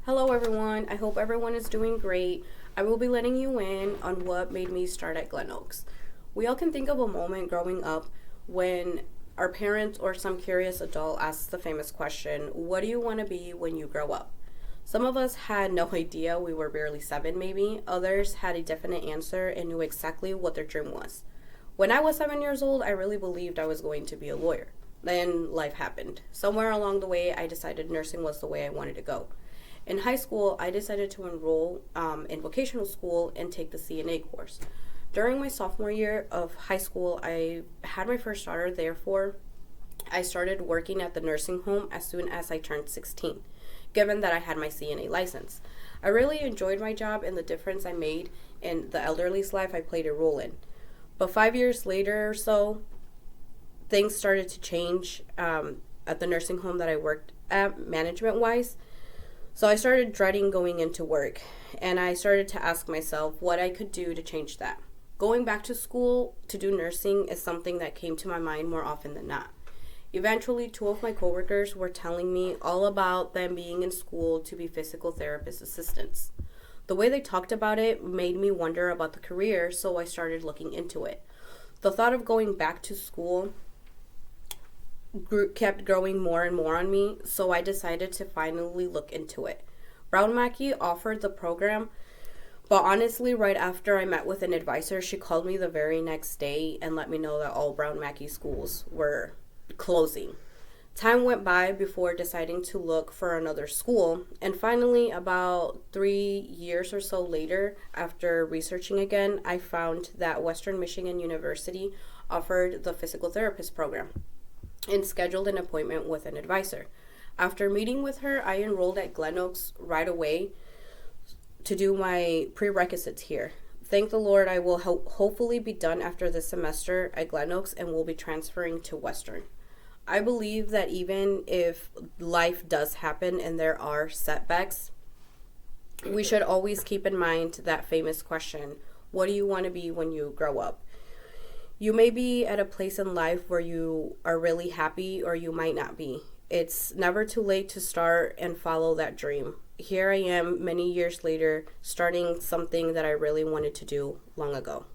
Hello, everyone. I hope everyone is doing great. I will be letting you in on what made me start at Glen. We all can think of a moment growing up when our parents or some curious adult asks the famous question, "What do you want to be when you grow up?" Some of us had no idea, we were barely seven maybe. Others had a definite answer and knew exactly what their dream was. When I was 7 years old, I really believed I was going to be a lawyer. Then life happened. Somewhere along the way, I decided nursing was the way I wanted to go. In high school, I decided to enroll in vocational school and take the CNA course. During my sophomore year of high school, I had my first daughter, therefore, I started working at the nursing home as soon as I turned 16, given that I had my CNA license. I really enjoyed my job and the difference I made in the elderly's life I played a role in. But 5 years later or so, things started to change at the nursing home that I worked at, management wise. So I started dreading going into work, and I started to ask myself what I could do to change that. Going back to school to do nursing is something that came to my mind more often than not. Eventually, two of my coworkers were telling me all about them being in school to be physical therapist assistants. The way they talked about it made me wonder about the career, so I started looking into it. The thought of going back to school kept growing more and more on me, so I decided to finally look into it. Brown Mackey offered the program, but honestly, right after I met with an advisor, she called me the very next day and let me know that all Brown Mackey schools were closing. Time went by before deciding to look for another school, and finally, about 3 years or so later, after researching again, I found that Western Michigan University offered the physical therapist program and scheduled an appointment with an advisor. After meeting with her, I enrolled at Glen Oaks right away to do my prerequisites here. Thank the Lord, I will hopefully be done after this semester at Glen Oaks and will be transferring to Western. I believe that even if life does happen and there are setbacks, we should always keep in mind that famous question, what do you want to be when you grow up? You may be at a place in life where you are really happy, or you might not be. It's never too late to start and follow that dream. Here I am many years later, starting something that I really wanted to do long ago.